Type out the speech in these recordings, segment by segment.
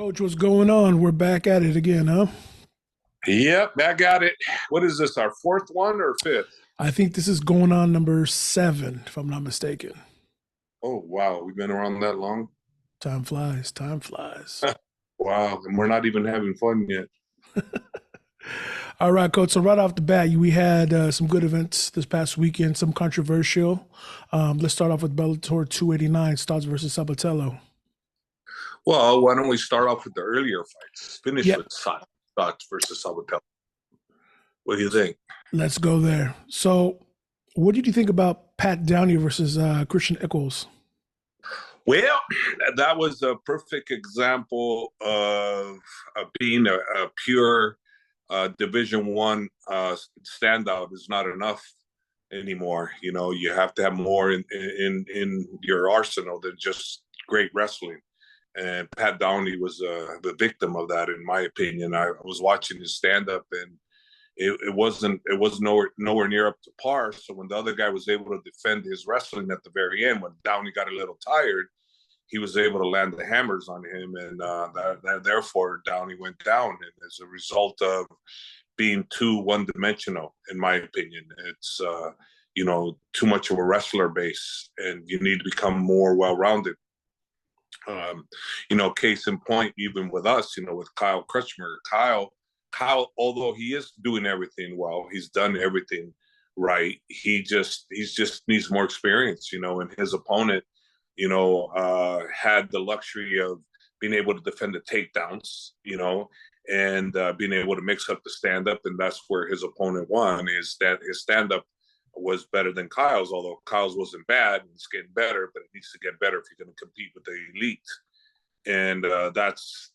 Coach, what's going on? We're back at it again, huh? Yep, back at it. What is this, our fourth one or fifth? I think this is going on number 7, if I'm not mistaken. Oh, wow. We've been around that long? Time flies. Time flies. Wow. And we're not even having fun yet. All right, Coach. So right off the bat, we had some good events this past weekend, some controversial. Let's start off with Bellator 289, Stots versus Sabatello. Well, why don't we start off with the earlier fights? Finish Yep. with Stots versus Sabatello. What do you think? Let's go there. So what did you think about Pat Downey versus Christian Eccles? Well, that was a perfect example of being a pure Division One standout is not enough anymore. You know, you have to have more in your arsenal than just great wrestling. And Pat Downey was the victim of that, in my opinion. I was watching his stand up, and it was nowhere near up to par. So when the other guy was able to defend his wrestling at the very end, when Downey got a little tired, he was able to land the hammers on him, and therefore Downey went down. And as a result of being too one-dimensional, in my opinion, it's too much of a wrestler base, and you need to become more well-rounded. Case in point, even with us, with Kyle Crutchmer, Kyle, although he is doing everything well, he's done everything right. He just needs more experience, and his opponent, had the luxury of being able to defend the takedowns, and being able to mix up the stand-up, and that's where his opponent won, is that his stand-up was better than Kyle's, although Kyle's wasn't bad. It's getting better, but it needs to get better if you're going to compete with the elite. And that's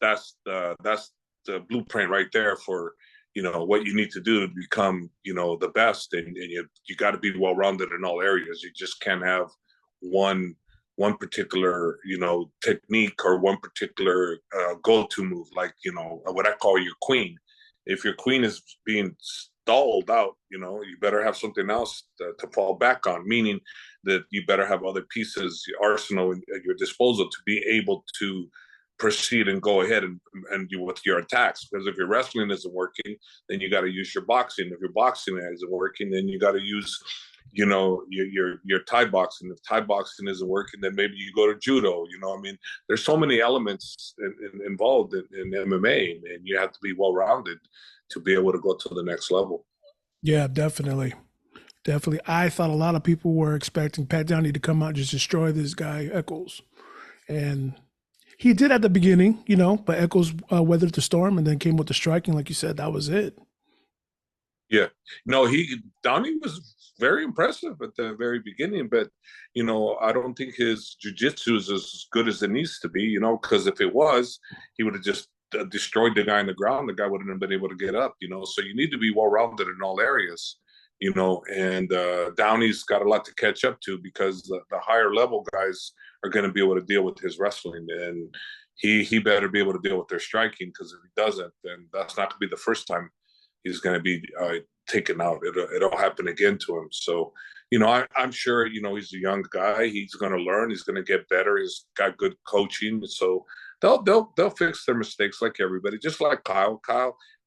the blueprint right there for, what you need to do to become, the best. And you got to be well-rounded in all areas. You just can't have one particular, technique or one particular go-to move, like, what I call your queen. If your queen is being stalled out, you better have something else to fall back on, meaning that you better have other pieces, your arsenal at your disposal to be able to proceed and go ahead and do with your attacks. Because if your wrestling isn't working, then you got to use your boxing. If your boxing isn't working, then you got to use your Thai boxing. If Thai boxing isn't working, then maybe you go to judo. There's so many elements involved in MMA, and you have to be well-rounded to be able to go to the next level. Yeah, definitely. Definitely. I thought a lot of people were expecting Pat Downey to come out and just destroy this guy, Eccles. And he did at the beginning, but Eccles weathered the storm and then came with the striking. Like you said, that was it. Yeah. No, Downey was very impressive at the very beginning, but, I don't think his jiu-jitsu is as good as it needs to be, because if it was, he would have just destroyed the guy on the ground. The guy wouldn't have been able to get up, so you need to be well-rounded in all areas, and Downey's got a lot to catch up to, because the higher level guys are going to be able to deal with his wrestling, and he better be able to deal with their striking, because if he doesn't, then that's not going to be the first time he's going to be taken out. It'll happen again to him. So, I'm sure, he's a young guy. He's going to learn. He's going to get better. He's got good coaching. So they'll fix their mistakes like everybody, just like Kyle.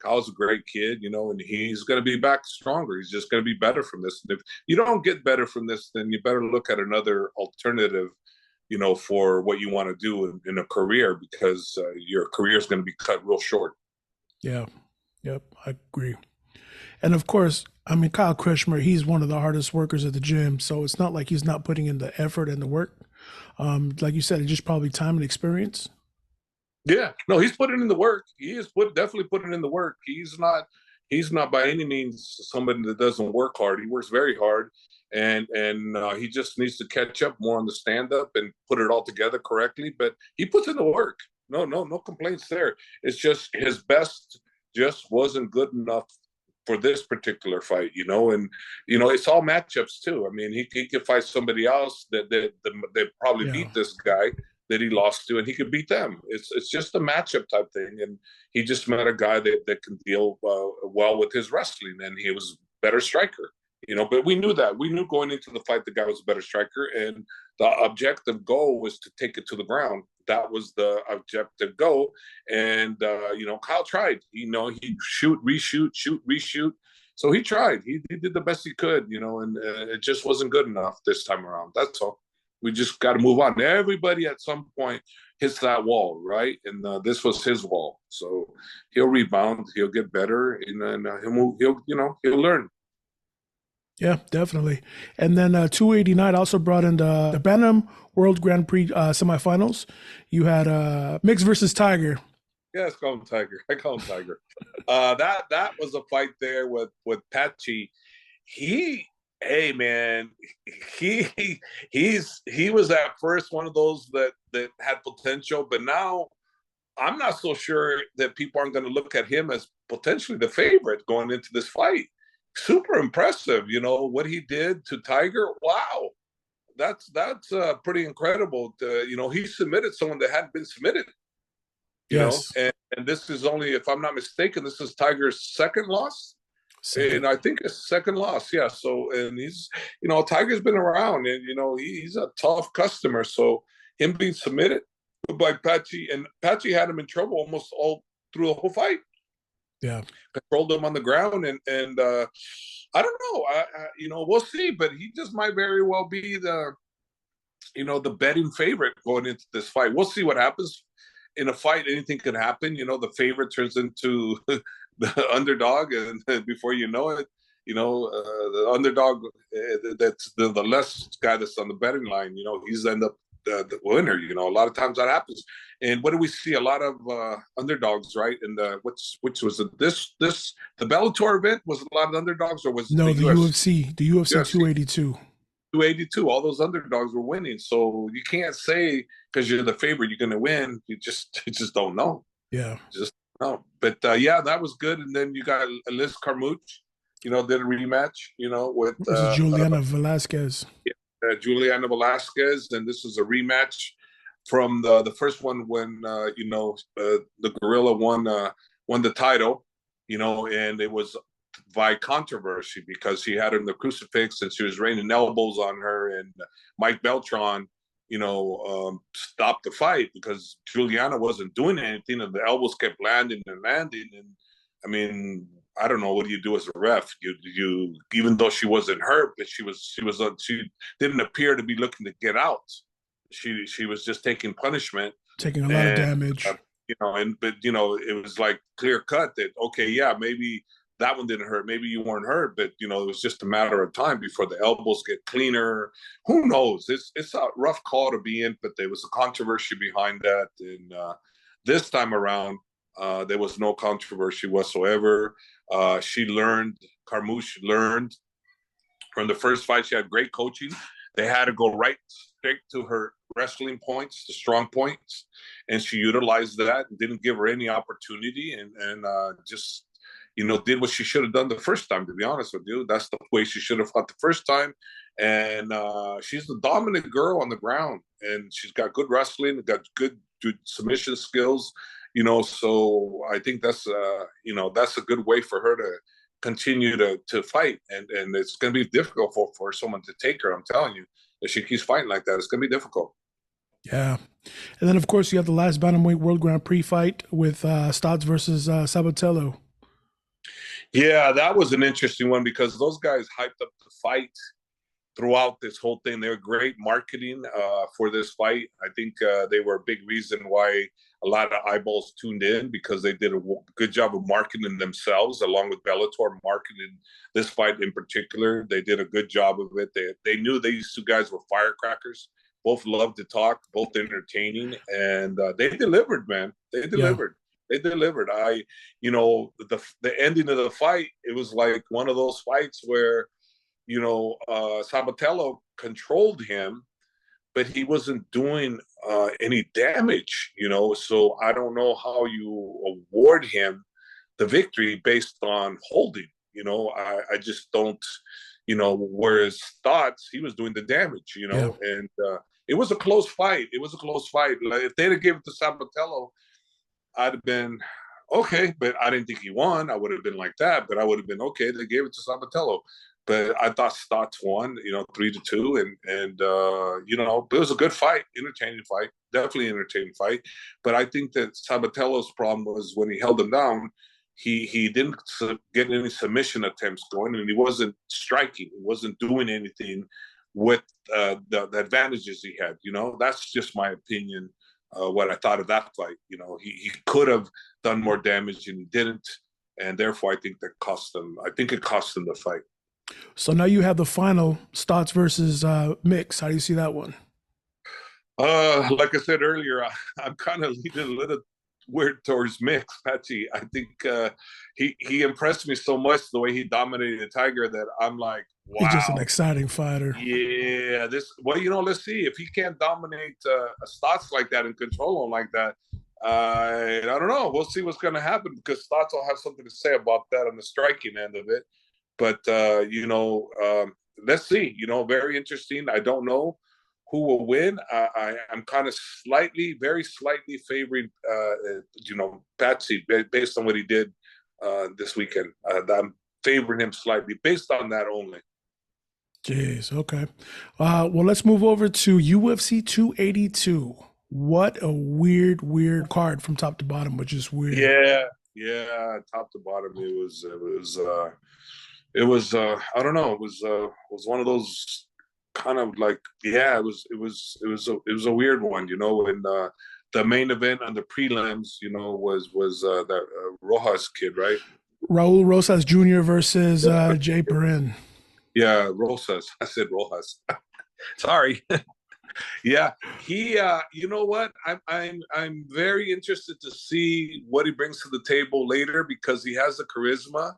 Kyle's a great kid, and he's going to be back stronger. He's just going to be better from this. And if you don't get better from this, then you better look at another alternative, for what you want to do in a career, because your career is going to be cut real short. Yeah. Yep. I agree. And of course, Kyle Crutchmer, he's one of the hardest workers at the gym. So it's not like he's not putting in the effort and the work. Like you said, it's just probably time and experience. Yeah, no, he's putting in the work. He is definitely putting in the work. He's not by any means somebody that doesn't work hard. He works very hard, and he just needs to catch up more on the stand-up and put it all together correctly. But he puts in the work. No complaints there. It's just his best just wasn't good enough for this particular fight, and it's all matchups too. He could fight somebody else that probably beat this guy that he lost to, and he could beat them. It's just a matchup type thing, and he just met a guy that can deal well with his wrestling, and he was a better striker. But we knew that. We knew going into the fight the guy was a better striker, and the objective goal was to take it to the ground. that was the objective goal. And Kyle tried. He'd shoot, reshoot, shoot, reshoot. So he tried. He did the best he could, and it just wasn't good enough this time around. That's all. We just got to move on. Everybody at some point hits that wall, right? And this was his wall. So he'll rebound. He'll get better, and then he'll learn. Yeah, definitely. And then 289 also brought in the Bantam World Grand Prix semifinals. You had Mix versus Tiger. Yeah, let's call him Tiger. I call him Tiger. That was a fight there with Patchy. Hey man, he was at first one of those that had potential, but now I'm not so sure that people aren't going to look at him as potentially the favorite going into this fight. Super impressive, what he did to Tiger. Wow, that's pretty incredible. He submitted someone that hadn't been submitted. Yes. And this is only, if I'm not mistaken, this is Tiger's second loss. And I think it's second loss, yeah. So, and he's, Tiger's been around, and he's a tough customer. So, him being submitted by Patchy, and Patchy had him in trouble almost all through the whole fight. Yeah, controlled him on the ground, and I don't know, we'll see, but he just might very well be the betting favorite going into this fight. We'll see what happens in a fight. Anything can happen. The favorite turns into the underdog, and before you know it, the underdog, that's the less guy that's on the betting line. He's end up the winner. A lot of times that happens. And what do we see? A lot of underdogs, right? And which was it? The Bellator event was a lot of underdogs, or was no, the UFC 282. 282. All those underdogs were winning. So you can't say because you're the favorite you're going to win. You just don't know. Yeah, just no. But that was good. And then you got Liz Carmouche, did a rematch, with Juliana Velasquez. Juliana Velasquez, and this was a rematch from the first one when the Gorilla won the title, and it was by controversy because she had her in the crucifix and she was raining elbows on her, and Mike Beltran, stopped the fight because Juliana wasn't doing anything, and the elbows kept landing. And I mean, I don't know, what do you do as a ref? You even though she wasn't hurt, but she didn't appear to be looking to get out. She was just taking punishment, taking a lot of damage. It was like clear cut that okay, yeah, maybe that one didn't hurt, maybe you weren't hurt, but it was just a matter of time before the elbows get cleaner. Who knows? It's a rough call to be in, but there was a controversy behind that, and this time around, there was no controversy whatsoever. Carmouche learned from the first fight. She had great coaching. They had to go right straight to her wrestling points, the strong points, and she utilized that and didn't give her any opportunity, and just did what she should have done the first time. To be honest with you, that's the way she should have fought the first time. And she's the dominant girl on the ground, and she's got good wrestling, got good submission skills. So I think that's a good way for her to continue to fight, and it's going to be difficult for someone to take her. I'm telling you, if she keeps fighting like that, it's going to be difficult. Yeah, and then of course you have the last bantamweight World Grand Prix fight with Stots versus Sabatello. Yeah, that was an interesting one because those guys hyped up the fight throughout this whole thing. They were great marketing for this fight. I think they were a big reason why a lot of eyeballs tuned in, because they did a good job of marketing themselves, along with Bellator marketing this fight in particular. They did a good job of it. They knew these two guys were firecrackers. Both loved to talk, both entertaining, and they delivered, man. They delivered. Yeah. They delivered. The ending of the fight, it was like one of those fights where, Sabatello controlled him, but he wasn't doing any damage, so I don't know how you award him the victory based on holding, I just don't, whereas Stots, he was doing the damage, yeah. And it was a close fight. Like, if they'd have given it to Sabatello, I'd have been okay, but I didn't think he won. I would have been like that, but I would have been okay. They gave it to Sabatello. but I thought Stots won, 3-2, and it was a good fight, entertaining fight, definitely entertaining fight. But I think that Sabatello's problem was when he held him down, he didn't get any submission attempts going, and he wasn't striking, he wasn't doing anything with the advantages he had. That's just my opinion. What I thought of that fight, he could have done more damage and he didn't, and therefore I think that cost him. I think it cost him the fight. So now you have the final, Stots versus Mix. How do you see that one? Like I said earlier, I'm kind of leaning a little weird towards Mix, Patchy. I think he impressed me so much the way he dominated the Tiger that I'm like, wow. He's just an exciting fighter. Yeah, let's see. If he can't dominate a Stots like that and control him like that, I don't know. We'll see what's going to happen, because Stots will have something to say about that on the striking end of it. But, let's see. Very interesting. I don't know who will win. I'm kind of very slightly favoring, Patsy based on what he did this weekend. I'm favoring him slightly based on that only. Jeez, okay. Well, let's move over to UFC 282. What a weird card from top to bottom, which is weird. Yeah, top to bottom. It was I don't know. It was one of those kind of like, it was a weird one, and the main event on the prelims, was that Rojas kid, right? Raul Rosas Jr. versus Jay Perrin. Yeah, Rosas. I said Rojas. Sorry. Yeah, he. You know what? I'm very interested to see what he brings to the table later, because he has the charisma,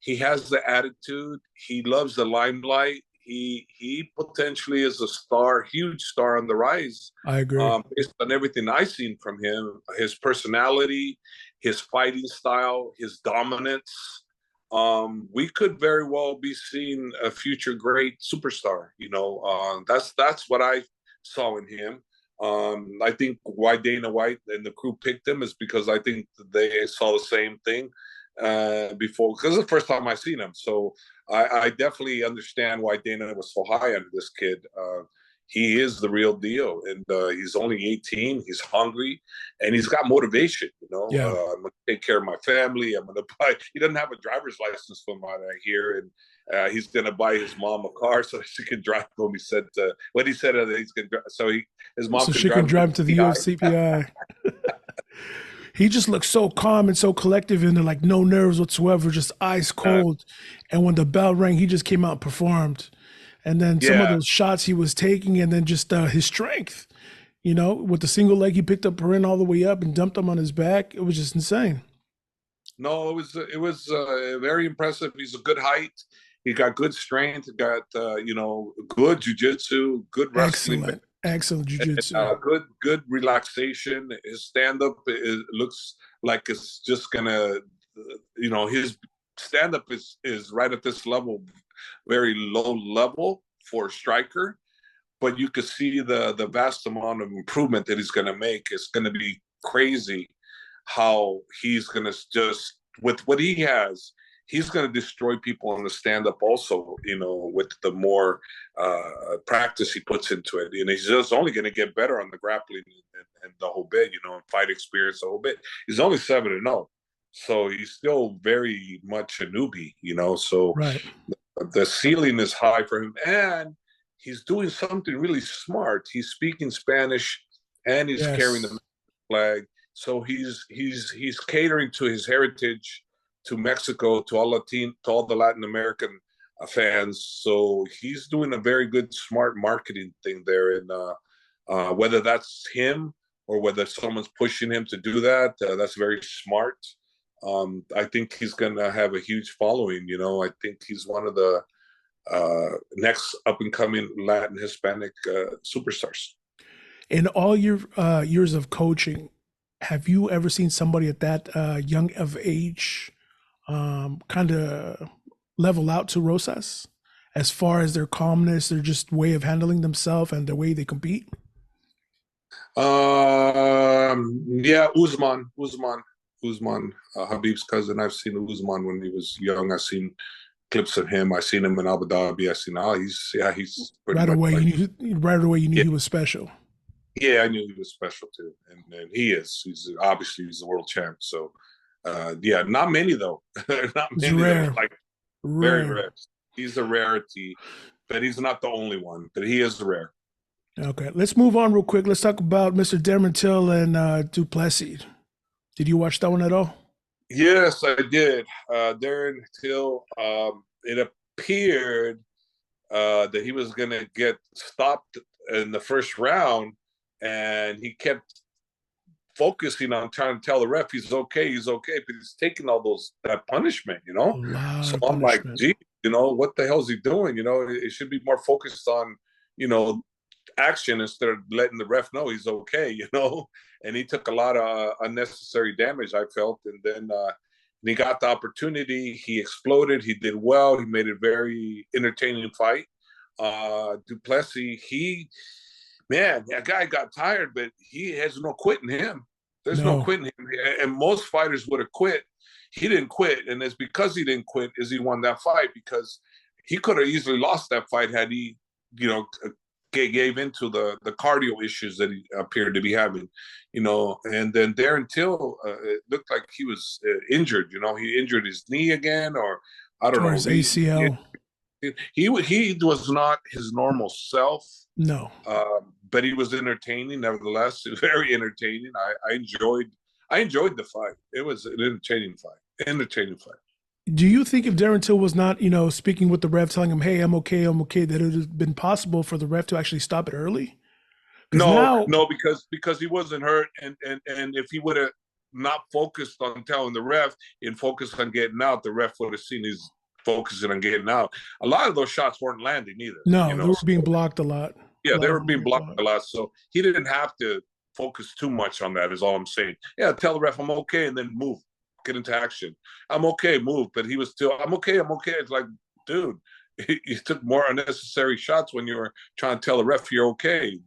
he has the attitude, he loves the limelight. He potentially is a star, huge star on the rise. I agree. Based on everything I've seen from him, his personality, his fighting style, his dominance. We could very well be seeing a future great superstar. That's what I saw in him. I think why Dana White and the crew picked him is because I think they saw the same thing before, because it's the first time I've seen him. So I definitely understand why Dana was so high on this kid. He is the real deal, and he's only 18. He's hungry, and he's got motivation. Yeah. I'm gonna take care of my family. I'm gonna buy. He doesn't have a driver's license from what I hear, and he's gonna buy his mom a car so she can drive him. He said what he said that he's gonna. His mom. So she can drive to the UFCPI. He just looks so calm and so collective, and like no nerves whatsoever, just ice cold. And when the bell rang, he just came out and performed. And then some of those shots he was taking, and then just his strength, with the single leg, he picked up Perrin all the way up and dumped him on his back. It was just insane. No, it was very impressive. He's a good height. He got good strength. Got good jiu-jitsu, good wrestling. Excellent jiu-jitsu. Good relaxation. His stand-up looks like it's just gonna, his stand-up is right at this level, very low level for a striker, but you could see the vast amount of improvement that he's going to make. It's going to be crazy how he's going to just, with what he has, he's going to destroy people on the stand-up also, with the more practice he puts into it. And he's just only going to get better on the grappling and the whole bit, and fight experience the whole bit. He's only 7-0. So he's still very much a newbie, so right. The ceiling is high for him, and he's doing something really smart. He's speaking Spanish, and he's carrying the flag. So he's catering to his heritage, to Mexico, to all the Latin American fans. So he's doing a very good, smart marketing thing there. And whether that's him or whether someone's pushing him to do that, that's very smart. I think he's going to have a huge following. I think he's one of the next up-and-coming Latin Hispanic superstars. In all your years of coaching, have you ever seen somebody at that young of age kind of level out to Rosas as far as their calmness, their just way of handling themselves and the way they compete? Yeah, Usman, Habib's cousin. I've seen Usman when he was young. I've seen clips of him. I seen him in Abu Dhabi. I seen, he's pretty Right much away, like, you knew yeah, he was special. yeah, I knew he was special too, and he is. He's obviously he's the world champ. So, yeah, not many though. Not It's many though. rare, Like very rare. rare. He's a rarity, but he's not the only one. But he is rare. Okay, let's move on real quick. Let's talk about Mr. Darren Till and Du Plessis. Did you watch that one at all? Yes, I did. Darren Till. It appeared that he was going to get stopped in the first round, and he kept focusing on trying to tell the ref he's okay, but he's taking all that punishment, A lot So of I'm like, punishment. gee, what the hell is he doing? It should be more focused on, action instead of letting the ref know he's okay. And he took a lot of unnecessary damage, I felt, and then he got the opportunity. He exploded. He did well. He made a very entertaining fight. Du Plessis, that guy got tired, but he has no quit in him. There's no No, quit in him. And most fighters would have quit. He didn't quit. And it's because he didn't quit is he won that fight, because he could have easily lost that fight had he, gave into the cardio issues that he appeared to be having, and then Darren Till, it looked like he was injured, he injured his knee again, or I don't or know. his ACL. He was not his normal self. No. But he was entertaining, nevertheless. Very entertaining. I enjoyed the fight. It was an entertaining fight. Do you think if Darren Till was not, speaking with the ref, telling him, "Hey, I'm okay," that it would have been possible for the ref to actually stop it early? No, because he wasn't hurt, and if he would have not focused on telling the ref and focused on getting out, the ref would have seen he's focusing on getting out. A lot of those shots weren't landing either. No, they were being blocked a lot. Yeah, they were being blocked a lot, so he didn't have to focus too much on that, is all I'm saying. Yeah, tell the ref I'm okay, and then move, get into action. I'm okay, move. But he was still, I'm okay. It's like, dude, you took more unnecessary shots when you were trying to tell the ref you're okay.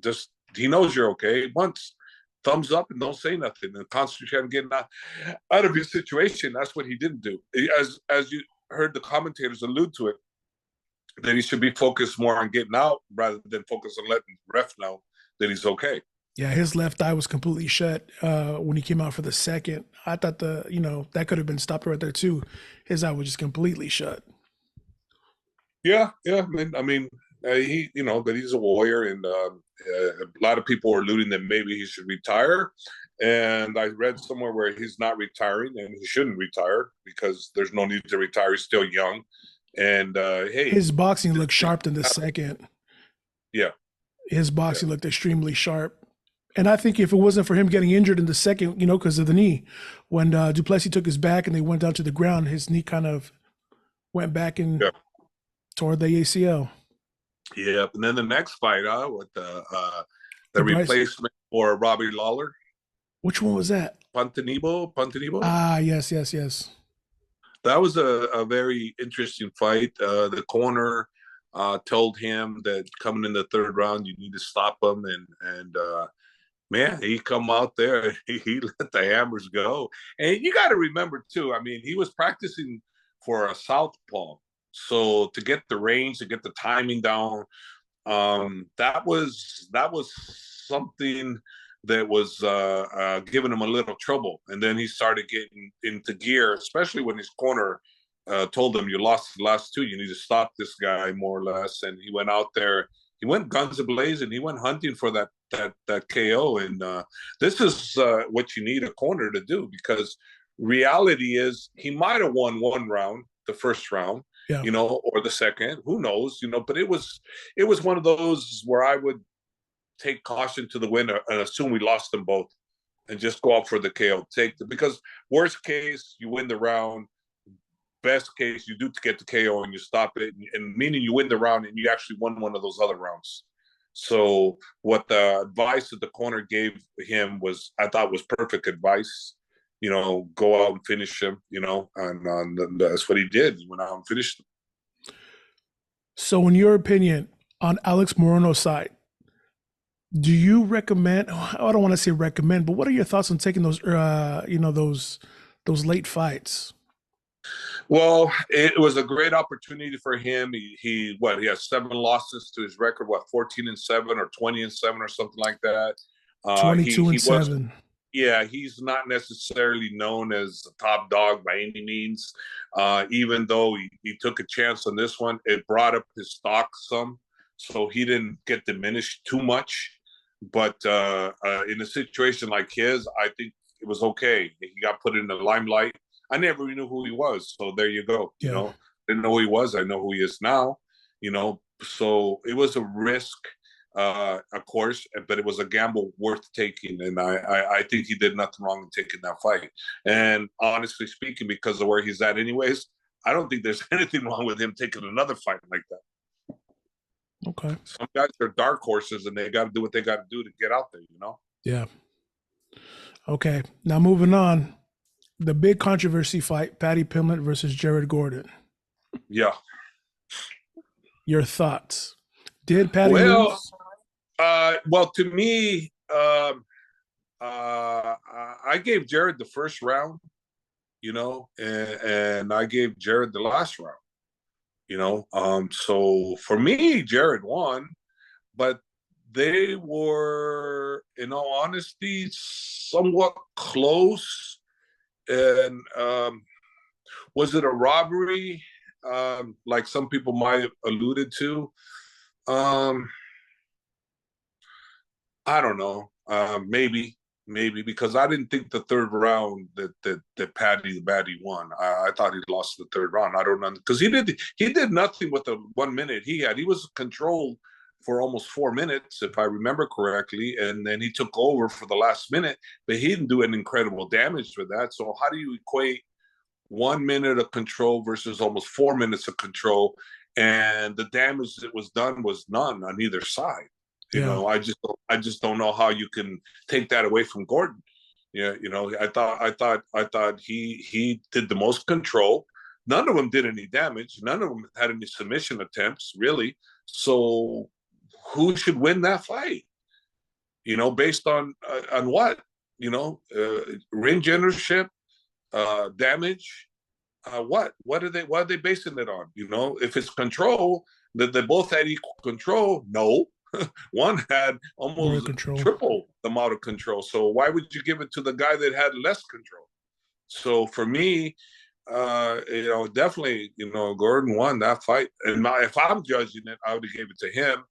Just, he knows you're okay. Once, thumbs up and don't say nothing, and concentrate on getting out of your situation. That's what he didn't do. As you heard the commentators allude to it, that he should be focused more on getting out rather than focus on letting the ref know that he's okay. Yeah, his left eye was completely shut when he came out for the second. I thought that could have been stopped right there too. His eye was just completely shut. Yeah. I mean, he, but he's a warrior, and a lot of people are alluding that maybe he should retire. And I read somewhere where he's not retiring, and he shouldn't retire because there's no need to retire. He's still young. And hey, his boxing looked sharp in the second. Yeah, his boxing looked extremely sharp. And I think if it wasn't for him getting injured in the second, because of the knee, when Du Plessis took his back and they went down to the ground, his knee kind of went back and toward the ACL. Yeah, and then the next fight, with the replacement for Robbie Lawler. Which one was that? Ponzinibbio. Ah, yes. That was a very interesting fight. The corner told him that coming in the third round, you need to stop him, and man, he come out there, he let the hammers go. And you got to remember too, I mean, he was practicing for a southpaw, so to get the range, to get the timing down, that was something that was giving him a little trouble. And then he started getting into gear, especially when his corner told him, you lost the last two, you need to stop this guy, more or less. And he went out there, he went guns a-blazing, he went hunting for that KO. And this is what you need a corner to do, because reality is he might have won one round, the first round, or the second, who knows, but it was one of those where I would take caution to the winner and assume we lost them both and just go out for the KO. Because worst case, you win the round. Best case, you do get the KO and you stop it, and meaning you win the round and you actually won one of those other rounds. So what the advice that the corner gave him was, I thought, was perfect advice. Go out and finish him, and that's what he did. He went out and finished him. So in your opinion, on Alex Morono's side, do you recommend, I don't want to say recommend, but what are your thoughts on taking those, those late fights? Well, it was a great opportunity for him. He has 7 losses to his record, 14-7 or 20-7 or something like that. He 22 and he was 7. Yeah, he's not necessarily known as a top dog by any means. Even though he took a chance on this one, it brought up his stock some, so he didn't get diminished too much. But in a situation like his, I think it was okay. He got put in the limelight. I never knew who he was, so there you go. Yeah. Didn't know who he was. I know who he is now. So it was a risk, of course, but it was a gamble worth taking, and I think he did nothing wrong in taking that fight. And honestly speaking, because of where he's at, anyways, I don't think there's anything wrong with him taking another fight like that. Okay. Some guys are dark horses, and they got to do what they got to do to get out there. Yeah. Okay. Now moving on, the big controversy fight: Paddy Pimblett versus Jared Gordon. Yeah. Your thoughts? Did Paddy Well, lose? To me, I gave Jared the first round, and I gave Jared the last round. So for me, Jared won, but they were, in all honesty, somewhat close. And was it a robbery, like some people might have alluded to? I don't know. Maybe because I didn't think the third round that Paddy the Baddy won. I thought he lost the third round. I don't know, because he did nothing with the 1 minute he had. He was controlled for almost 4 minutes, if I remember correctly, and then he took over for the last minute, but he didn't do an incredible damage with that. So how do you equate 1 minute of control versus almost 4 minutes of control, and the damage that was done was none on either side? I just don't know how you can take that away from Gordon. Yeah, I thought he did the most control. None of them did any damage. None of them had any submission attempts, really. So who should win that fight? Based on what? Ring generalship, damage. What are they basing it on? If it's control, that they both had equal control. No. One had almost triple the amount of control. So why would you give it to the guy that had less control? So for me, definitely, Gordon won that fight. And if I'm judging it, I would have gave it to him.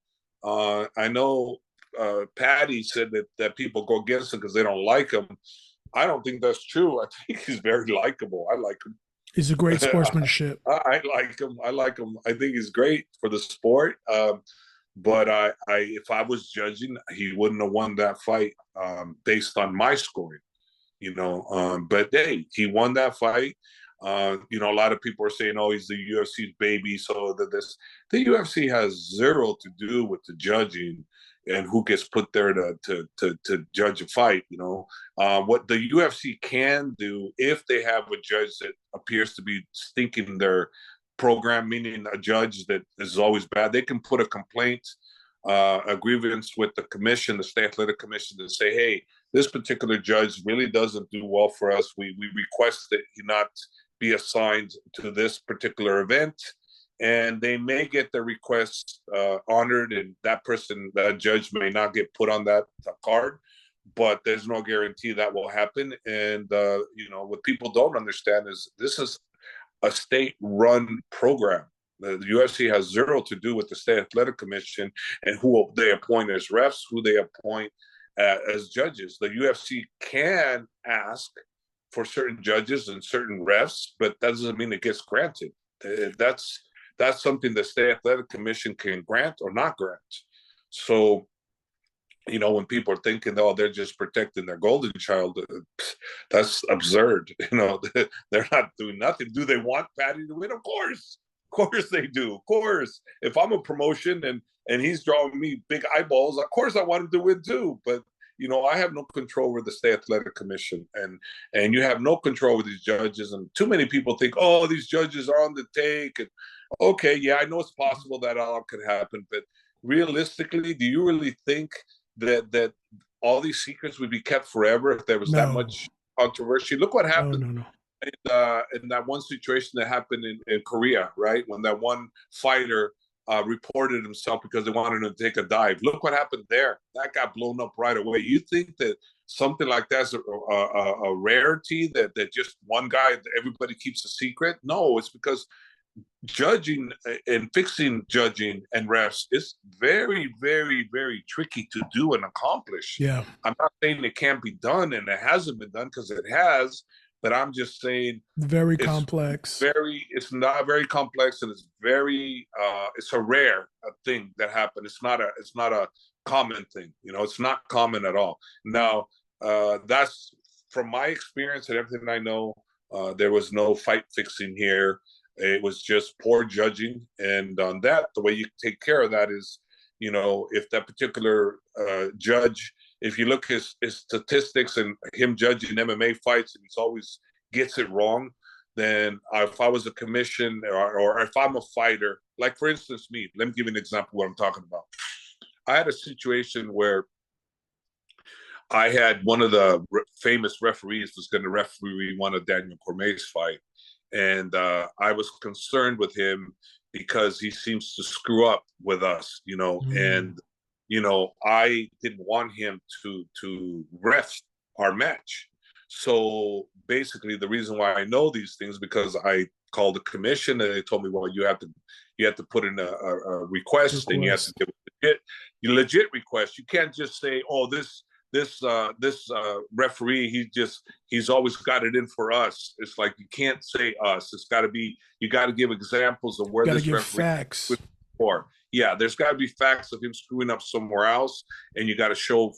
I know Paddy said that people go against him because they don't like him. I don't think that's true. I think he's very likable. I like him. He's a great sportsmanship. I like him. I think he's great for the sport. But if I was judging, he wouldn't have won that fight based on my scoring, But hey, he won that fight. A lot of people are saying, "Oh, he's the UFC's baby." So the UFC has zero to do with the judging and who gets put there to judge a fight. What the UFC can do, if they have a judge that appears to be stinking their program, meaning a judge that is always bad, they can put a complaint, a grievance with the commission, the State Athletic Commission, to say, hey, this particular judge really doesn't do well for us. We request that he not be assigned to this particular event. And they may get the request honored, and that judge may not get put on that card, but there's no guarantee that will happen. And, what people don't understand is this is a state-run program. The UFC has zero to do with the State Athletic Commission and who they appoint as refs, who they appoint as judges. The UFC can ask for certain judges and certain refs, but that doesn't mean it gets granted. That's something the State Athletic Commission can grant or not grant. So, when people are thinking, oh, they're just protecting their golden child, that's absurd. They're not doing nothing. Do they want Paddy to win? Of course they do. Of course. If I'm a promotion and he's drawing me big eyeballs, of course I want him to win too. But I have no control over the State Athletic Commission, and you have no control over these judges. And too many people think, oh, these judges are on the take. And okay, yeah, I know it's possible that all could happen, but realistically, do you really think that all these secrets would be kept forever if there was that much controversy? Look what happened. No. in that one situation that happened in Korea, right? When that one fighter reported himself because they wanted him to take a dive. Look what happened there. That got blown up right away. You think that something like that's a rarity, that just one guy, everybody keeps a secret? No, it's because judging and fixing judging and refs is very, very, very tricky to do and accomplish. Yeah. I'm not saying it can't be done, and it hasn't been done, because it has, but I'm just saying very complex. It's not very complex, and it's a rare thing that happened. It's not a common thing. It's not common at all. Now, that's from my experience and everything I know. There was no fight fixing here. It was just poor judging, and on that, the way you take care of that is, if that particular judge, if you look at his statistics and him judging MMA fights, and he's always gets it wrong, then if I was a commission or if I'm a fighter, like for instance me, let me give you an example of what I'm talking about. I had a situation where I had one of the famous referees was going to referee one of Daniel Cormier's fight. And I was concerned with him because he seems to screw up with us, and, I didn't want him to ref our match. So basically the reason why I know these things, because I called the commission and they told me, well, you have to put in a request, and you have to give a legit request. You can't just say, oh, this referee, he's always got it in for us. It's like, you can't say us. It's got to be, you got to give examples of where this referee facts. For. Yeah, there's got to be facts of him screwing up somewhere else, and you got to show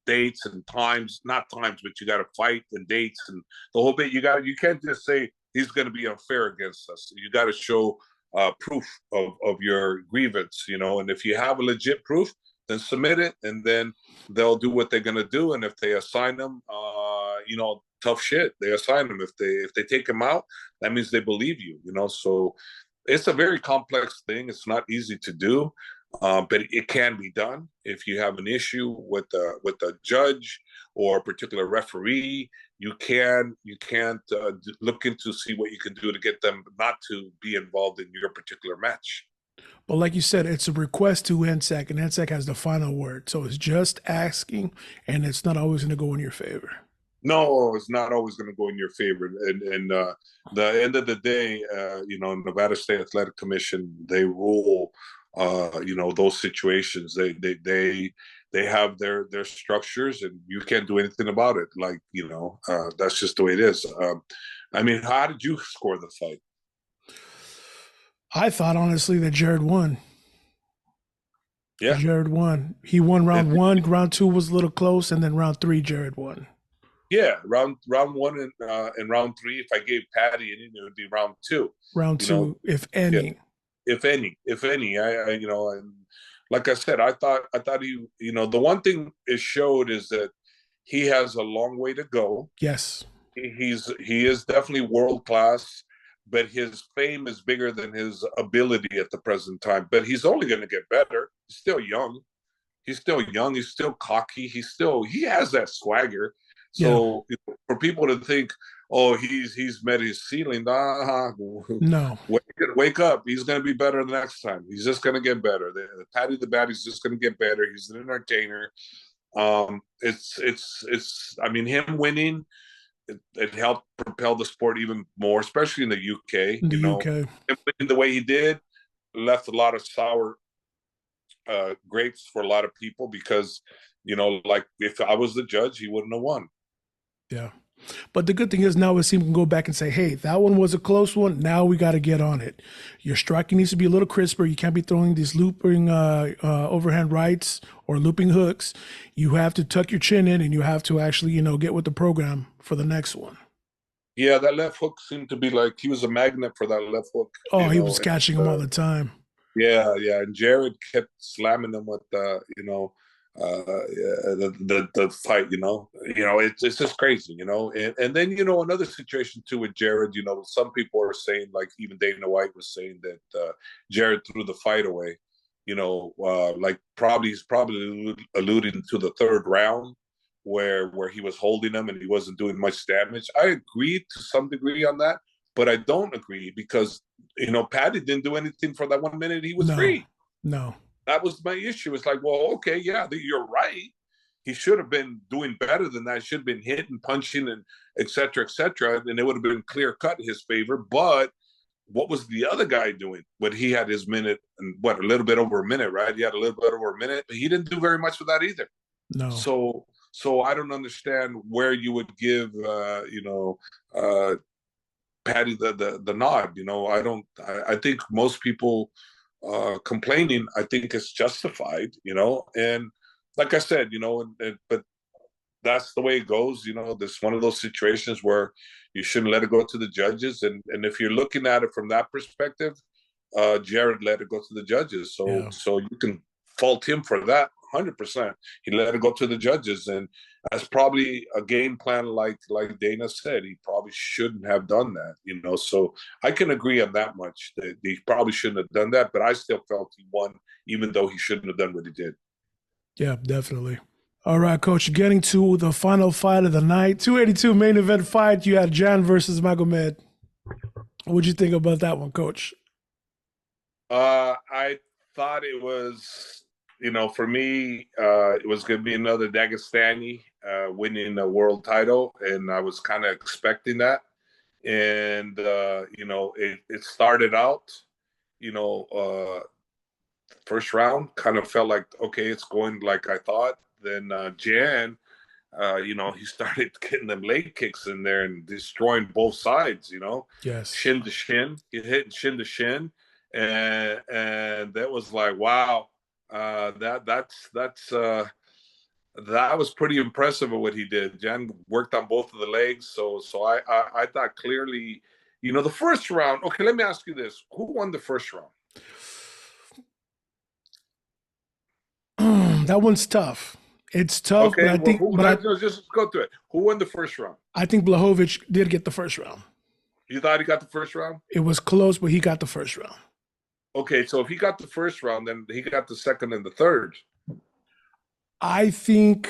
dates and times, not times, but you got to fight and dates and the whole bit. You can't just say he's going to be unfair against us. You got to show proof of your grievance, and if you have a legit proof, then submit it, and then they'll do what they're going to do. And if they assign them, tough shit, they assign them. If they take them out, that means they believe you, so it's a very complex thing. It's not easy to do, but it can be done. If you have an issue with a judge or a particular referee, you can't look into see what you can do to get them not to be involved in your particular match. But like you said, it's a request to NSAC, and NSAC has the final word. So it's just asking, and it's not always going to go in your favor. No, it's not always going to go in your favor. And the end of the day, Nevada State Athletic Commission, they rule, those situations. They have their structures, and you can't do anything about it. Like, that's just the way it is. How did you score the fight? I thought, honestly, that Jared won. Yeah. Jared won. He won round one. Round two was a little close, and then round three, Jared won. Yeah, round one and round three, if I gave Patty anything, it would be round two. Round two, if any. Yeah, if any. I and like I said, I thought he, the one thing it showed is that he has a long way to go. Yes. He is definitely world class, but his fame is bigger than his ability at the present time. But he's only going to get better. He's still young. He's still cocky. He has that swagger. So for people to think, oh, he's met his ceiling, no. Wake up. He's going to be better the next time. He's just going to get better. The Patty the Batty's just going to get better. He's an entertainer. Him winning, it helped propel the sport even more, especially in the UK. UK. Him winning the way he did left a lot of sour grapes for a lot of people, because, like, if I was the judge, he wouldn't have won. Yeah. But the good thing is now his team can go back and say, hey, that one was a close one. Now we got to get on it. Your striking needs to be a little crisper. You can't be throwing these looping overhand rights or looping hooks. You have to tuck your chin in, and you have to actually, get with the program for the next one. Yeah, that left hook seemed to be like he was a magnet for that left hook. Oh, he was catching him all the time. Yeah. And Jared kept slamming him with, the fight, it's just crazy, and then, another situation too with Jared, some people are saying, like even Dana White was saying that Jared threw the fight away, like he's probably alluding to the third round where he was holding him and he wasn't doing much damage. I agree to some degree on that, but I don't agree because, you know, Paddy didn't do anything for that 1 minute he was free. No. That was my issue. It's like, well, okay, yeah, you're right. He should have been doing better than that. Should have been hitting, punching, and et cetera, and it would have been clear cut in his favor. But what was the other guy doing when he had his minute and a little bit over a minute, right? He had a little bit over a minute, but he didn't do very much with that either. No. So I don't understand where you would give, Paddy the nod. You know, I think most people complaining, I think it's justified, you know, and like I said, you know, but that's the way it goes. You know, there's one of those situations where you shouldn't let it go to the judges. And if you're looking at it from that perspective, Jared let it go to the judges. So you can fault him for that 100%. He let it go to the judges. And that's probably a game plan like Dana said. He probably shouldn't have done that, you know. So I can agree on that much. That he probably shouldn't have done that, but I still felt he won, even though he shouldn't have done what he did. Yeah, definitely. All right, Coach, getting to the final fight of the night, 282 main event fight. You had Jan versus Magomed. What'd you think about that one, Coach? I thought it was, you know, for me, it was going to be another Dagestani winning the world title, and I was kind of expecting that. And, you know, it started out, you know, first round kind of felt like, okay, it's going like I thought. Then Jan, you know, he started getting them leg kicks in there and destroying both sides, you know. Yes. Shin to shin. He hit shin to shin. And that was like, wow. That was pretty impressive of what he did. Jan worked on both of the legs. So I thought clearly, you know, the first round. Okay, let me ask you this. Who won the first round? That one's tough. It's tough, okay, but I think. Just go through it. Who won the first round? I think Blachowicz did get the first round. You thought he got the first round? It was close, but he got the first round. Okay, so if he got the first round, then he got the second and the third. I think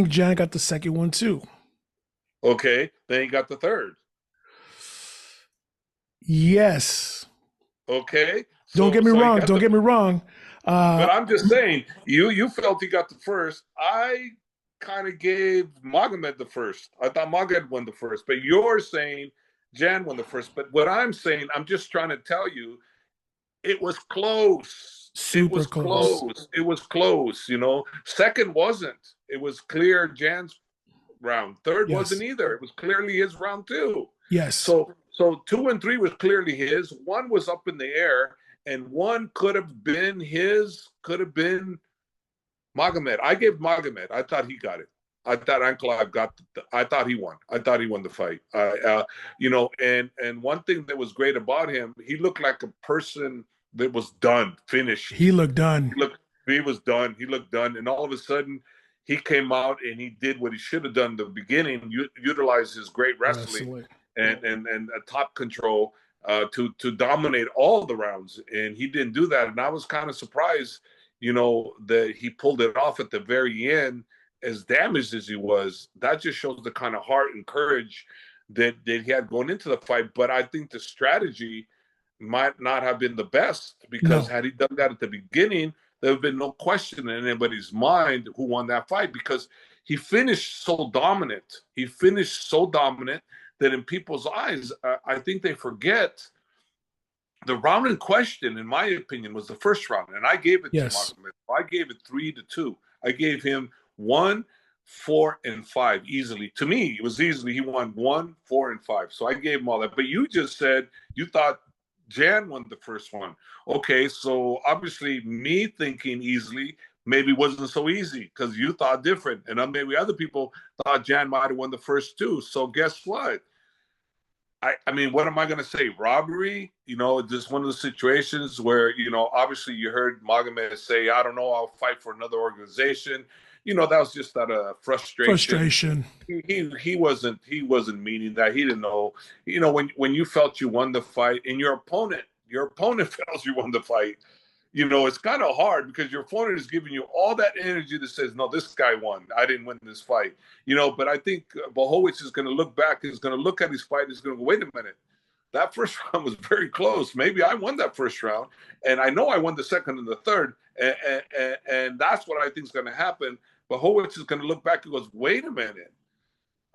Jan got the second one too. Okay, then he got the third. Yes. Okay. Don't get me wrong. Don't get me wrong. But I'm just saying, you felt he got the first. I kind of gave Magomed the first. I thought Magomed won the first. But you're saying Jan won the first. But what I'm saying, I'm just trying to tell you, it was close. Super close. It was close, you know. Second wasn't. It was clear Jan's round. Third wasn't either. It was clearly his round too. Yes. So 2 and 3 was clearly his. 1 was up in the air. And 1 could have been Magomed. I gave Magomed. I thought he got it. I thought Ankalaev I thought he won. I thought he won the fight. You know, and one thing that was great about him, he looked like a person that was done, finished. He looked done. He was done. He looked done. And all of a sudden, he came out and he did what he should have done in the beginning, utilize his great wrestling and a top control. To dominate all the rounds, and he didn't do that. And I was kind of surprised, you know, that he pulled it off at the very end. As damaged as he was, that just shows the kind of heart and courage that he had going into the fight. But I think the strategy might not have been the best, because had he done that at the beginning, there would have been no question in anybody's mind who won that fight, because he finished so dominant. That in people's eyes, I think they forget the round in question, in my opinion, was the first round. And I gave it to Magomed. I gave it 3-2. I gave him 1, 4, and 5 easily. To me, it was easily. He won 1, 4, and 5. So I gave him all that. But you just said you thought Jan won the first one. Okay, so obviously me thinking easily maybe wasn't so easy, because you thought different. And maybe other people thought Jan might have won the first 2. So guess what? I mean, what am I going to say? Robbery? You know, just one of the situations where, you know, obviously you heard Magomed say, I don't know, I'll fight for another organization. You know, that was just out of frustration. He wasn't meaning that. He didn't know. You know, when you felt you won the fight and your opponent feels you won the fight, you know, it's kind of hard because your opponent is giving you all that energy that says, no, this guy won. I didn't win this fight. You know, but I think Blanchowicz is going to look back. He's going to look at his fight. He's going to go, wait a minute. That first round was very close. Maybe I won that first round. And I know I won the second and the third. And that's what I think is going to happen. Blanchowicz is going to look back and goes, wait a minute.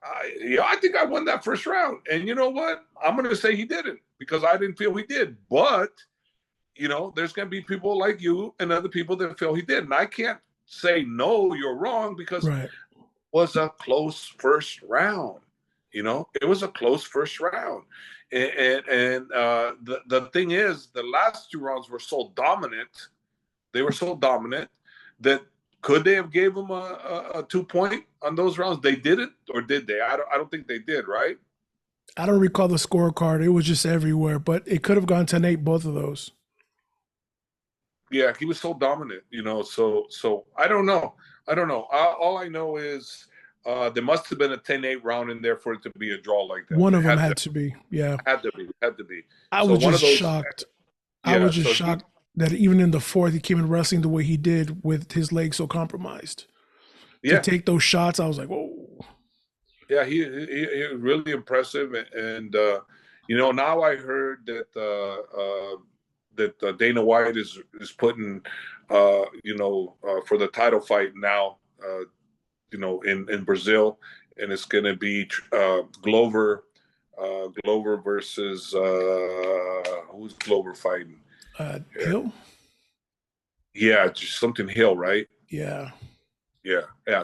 I think I won that first round. And you know what? I'm going to say he didn't because I didn't feel he did. But you know, there's going to be people like you and other people that feel he did. And I can't say, no, you're wrong because it was a close first round. You know, it was a close first round. And the thing is, the last 2 rounds were so dominant. They were so dominant that could they have gave him a 2-point on those rounds? They didn't, or did they? I don't think they did, right? I don't recall the scorecard. It was just everywhere, but it could have gone 10-8, both of those. Yeah, he was so dominant, you know. So I don't know. All I know is there must have been a 10-8 round in there for it to be a draw like that. One of them had to be. Yeah, had to be. I was just shocked. I was just shocked that even in the fourth, he came in wrestling the way he did with his legs so compromised. To take those shots, I was like, whoa. Yeah, he was really impressive, and you know, now I heard that. That Dana White is putting, you know, for the title fight now, you know, in Brazil, and it's going to be Glover versus who's Glover fighting? Hill. Yeah, just something Hill, right? Yeah.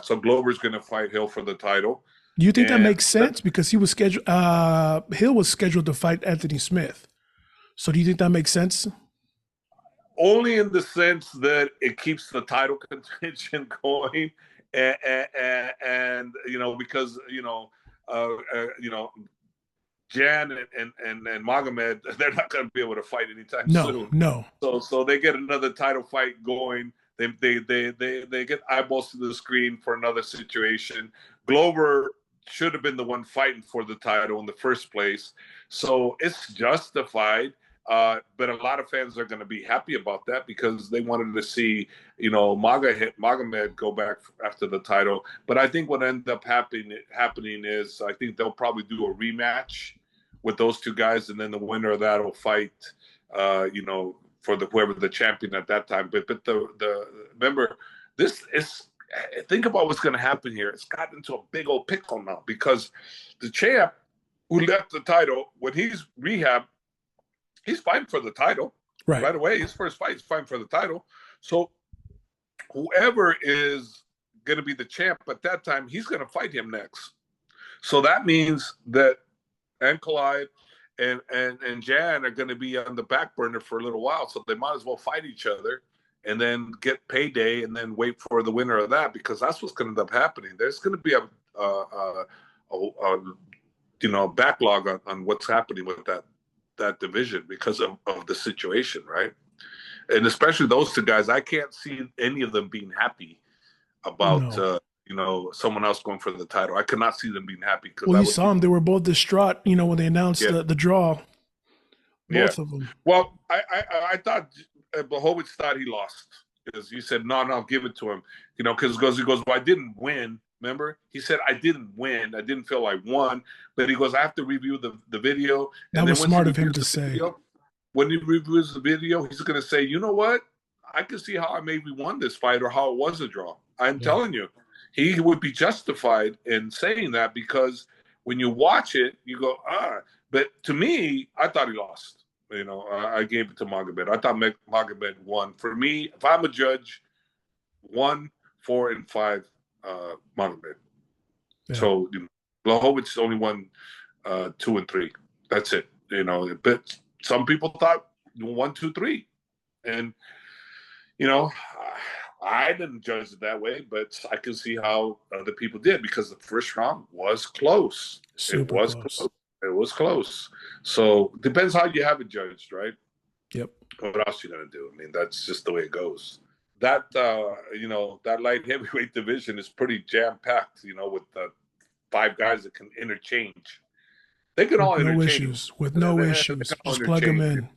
So Glover's going to fight Hill for the title. Do you think that makes sense because he was scheduled? Hill was scheduled to fight Anthony Smith. So do you think that makes sense? Only in the sense that it keeps the title contention going, and you know, because you know, Jan and Magomed, they're not going to be able to fight anytime soon. No. So they get another title fight going. They get eyeballs to the screen for another situation. Glover should have been the one fighting for the title in the first place, so it's justified. But a lot of fans are going to be happy about that because they wanted to see, you know, Magomed go back after the title. But I think what ended up happening is I think they'll probably do a rematch with those 2 guys, and then the winner of that will fight, you know, for whoever the champion at that time. But the remember, this is, think about what's going to happen here. It's gotten into a big old pickle now because the champ who left the title, when he's rehabbed, he's fighting for the title right away. His first fight, he's fighting for the title. So whoever is going to be the champ at that time, he's going to fight him next. So that means that Ankalaev and Jan are going to be on the back burner for a little while. So they might as well fight each other and then get payday and then wait for the winner of that, because that's what's going to end up happening. There's going to be a you know, backlog on what's happening with that division because of the situation, right? And especially those 2 guys, I can't see any of them being happy about you know, someone else going for the title. I could not see them being happy. Well, you saw them; they were both distraught. You know, when they announced the draw, both of them. Well, I thought Blanchowicz thought he lost because he said no, give it to him. You know, because he goes, well, I didn't win. Remember, he said I didn't win. I didn't feel I won. But he goes, I have to review the video. That was smart of him to say. When he reviews the video, he's going to say, you know what? I can see how I maybe won this fight or how it was a draw. I'm telling you, he would be justified in saying that because when you watch it, you go, But to me, I thought he lost. You know, I gave it to Magomed. I thought Magomed won. For me, if I'm a judge, 1, 4, and 5, Magomed. Yeah. So you know, Blanchowicz only won 2 and 3. That's it. You know, but some people thought 1, 2, 3, and you know, I didn't judge it that way, but I can see how other people did because the first round was close. It was close. So depends how you have it judged, right? Yep. What else you gonna do? I mean, that's just the way it goes. That you know, that light heavyweight division is pretty jam packed. You know, with 5 guys that can interchange. They can all interchange with no issues. Just plug them in.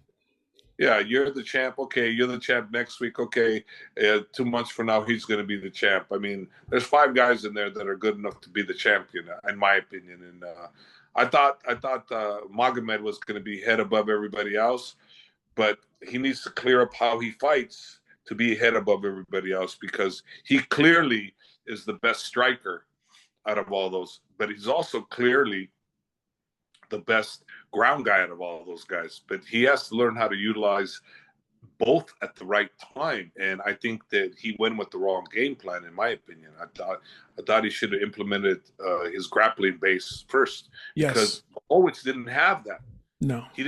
Yeah, you're the champ. Okay, you're the champ next week. Okay, 2 months from now, he's going to be the champ. I mean, there's 5 guys in there that are good enough to be the champion, in my opinion. And I thought Magomed was going to be head above everybody else, but he needs to clear up how he fights to be head above everybody else, because he clearly is the best striker out of all those. But he's also clearly the best ground guy out of all those guys. But he has to learn how to utilize both at the right time. And I think that he went with the wrong game plan, in my opinion. I thought he should have implemented his grappling base first, Yes. because Owens didn't have that. No. He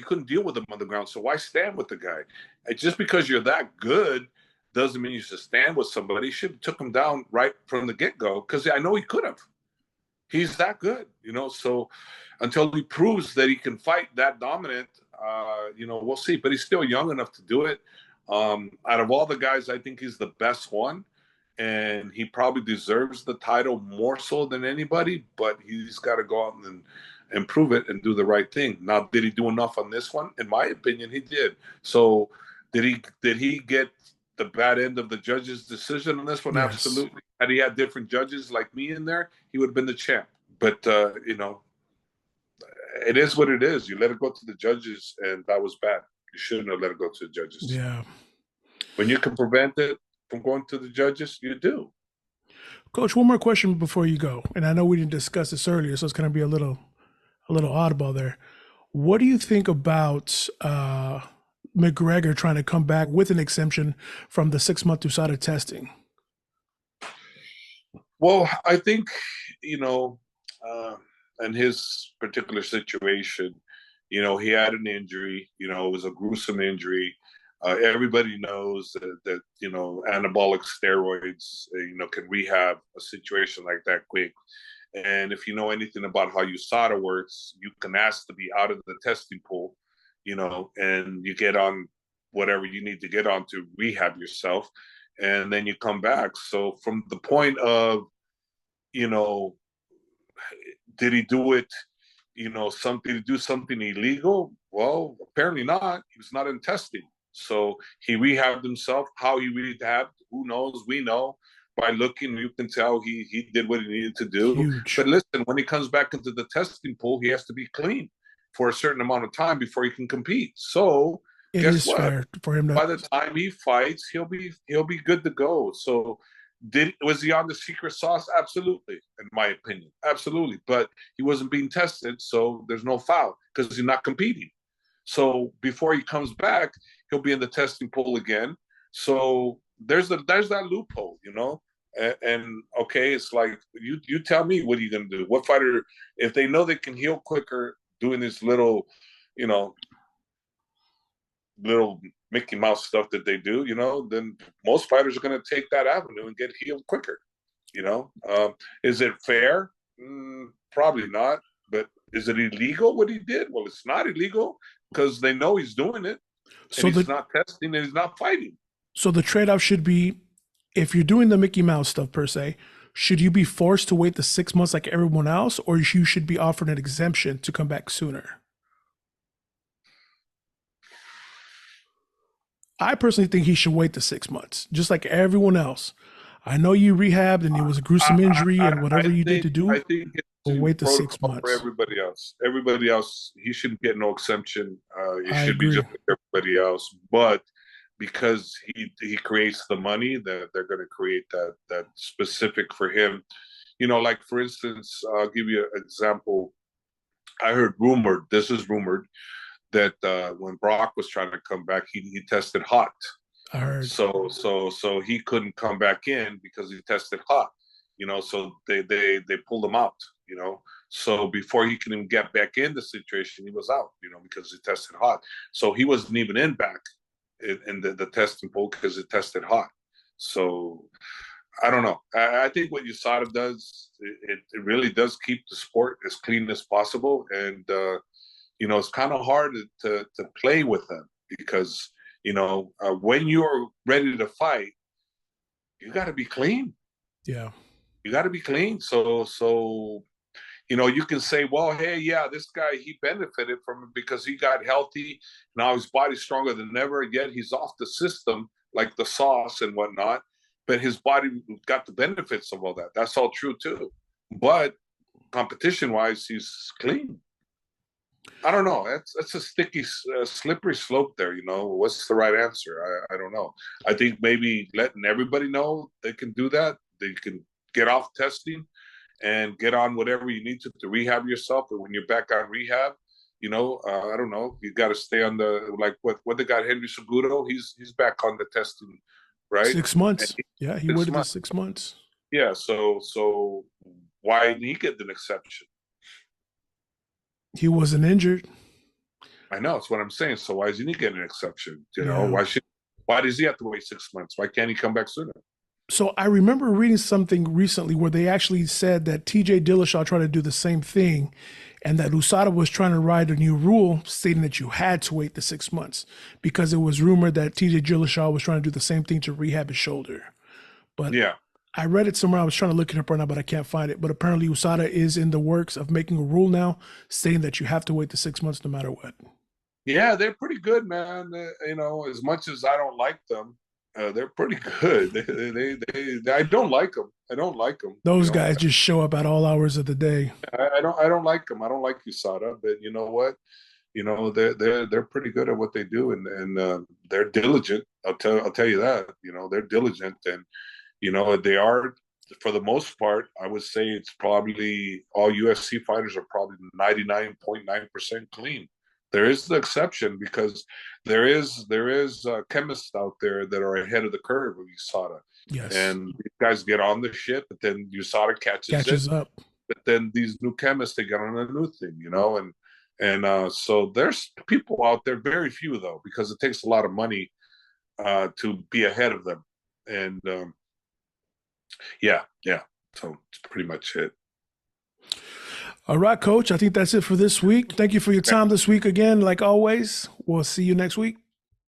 couldn't deal with him on the ground. So why stand with the guy? And just because you're that good doesn't mean you should stand with somebody. He should have took him down right from the get-go, because I know he could have. He's that good, so until he proves that he can fight that dominant, we'll see. But he's still young enough to do it. Out of all the guys, I think he's the best one, and he probably deserves the title more so than anybody, but he's got to go out and prove it and do the right thing. Now, did he do enough on this one? In my opinion, he did. So did he get the bad end of the judge's decision on this one? Yes. Absolutely. Had he had different judges like me in there, he would have been the champ. But, it is what it is. You let it go to the judges, and that was bad. You shouldn't have let it go to the judges. Yeah. When you can prevent it from going to the judges, you do. Coach, one more question before you go. And I know we didn't discuss this earlier, so it's going to be a little oddball there. What do you think about McGregor trying to come back with an exemption from the 6-month USADA testing? Well, I think, in his particular situation, he had an injury, it was a gruesome injury. Everybody knows that anabolic steroids, can rehab a situation like that quick. And if you know anything about how USADA works, you can ask to be out of the testing pool, and you get on whatever you need to get on to rehab yourself, and then you come back. So from the point of, did he do it, something illegal? Well, apparently not. He was not in testing. So he rehabbed himself. How he rehabbed, who knows? We know. By looking, you can tell he did what he needed to do. Huge. But listen, when he comes back into the testing pool, he has to be clean for a certain amount of time before he can compete. So it guess is what? fair for him to. By the time he fights, he'll be good to go. So was he on the secret sauce? Absolutely, in my opinion, absolutely. But he wasn't being tested, so there's no foul because he's not competing. So before he comes back, he'll be in the testing pool again. So there's that loophole, And okay, it's like you tell me, what are you going to do? What fighter, if they know they can heal quicker doing this little Mickey Mouse stuff that they do, then most fighters are going to take that avenue and get healed quicker. Is it fair? Probably not. But is it illegal what he did? Well, it's not illegal because they know he's doing it. So and he's not testing and he's not fighting. So the trade-off should be, if you're doing the Mickey Mouse stuff per se, should you be forced to wait the 6 months like everyone else, or you should be offered an exemption to come back sooner? I personally think he should wait the 6 months, just like everyone else. I know you rehabbed and it was a gruesome injury and whatever you did to do. I think we'll wait the 6 months. For everybody else, he shouldn't get no exemption. He should agree. be just like everybody else. But because he creates the money, that they're going to create that specific for him. Like for instance, I'll give you an example. I heard this is rumored, that when Brock was trying to come back, he tested hot. I heard. So he couldn't come back in because he tested hot. So they pulled him out. So before he can even get back in the situation, he was out. Because he tested hot. So he wasn't even in back in the testing pool because it tested hot. So I don't know. I think what USADA does, it really does keep the sport as clean as possible, and it's kind of hard to play with them because when you're ready to fight, you got to be clean. Yeah, you got to be clean. So You can say, well, hey, yeah, this guy, he benefited from it because he got healthy. Now his body's stronger than ever, yet he's off the system like the sauce and whatnot. But his body got the benefits of all that. That's all true too. But competition-wise, he's clean. I don't know. That's a sticky, slippery slope there. What's the right answer? I don't know. I think maybe letting everybody know they can do that. They can get off testing and get on whatever you need to rehab yourself. But when you're back on rehab, I don't know. You got to stay on the, like what they got Henry Cejudo. He's back on the testing, right? 6 months. Yeah, he waited the 6 months. Yeah. So why didn't he get an exception? He wasn't injured. I know, that's what I'm saying. So why does he get an exception? Why does he have to wait 6 months? Why can't he come back sooner? So I remember reading something recently where they actually said that TJ Dillashaw tried to do the same thing, and that USADA was trying to write a new rule stating that you had to wait the 6 months because it was rumored that TJ Dillashaw was trying to do the same thing to rehab his shoulder. But yeah, I read it somewhere. I was trying to look it up right now, but I can't find it. But apparently USADA is in the works of making a rule now saying that you have to wait the 6 months no matter what. Yeah, they're pretty good, man. As much as I don't like them, they're pretty good. I don't like them. I don't like them. Those guys just show up at all hours of the day. I don't like them. I don't like USADA, but you know what? They're pretty good at what they do, and they're diligent. I'll tell you that. They're diligent, and they are, for the most part. I would say it's probably all UFC fighters are probably 99.9% clean. There is the exception because there is chemists out there that are ahead of the curve of USADA. Yes. And these guys get on the shit, but then USADA catches up. But then these new chemists, they get on a new thing, and so there's people out there, very few though, because it takes a lot of money to be ahead of them. And yeah. So it's pretty much it. All right, Coach. I think that's it for this week. Thank you for your time this week again. Like always, we'll see you next week.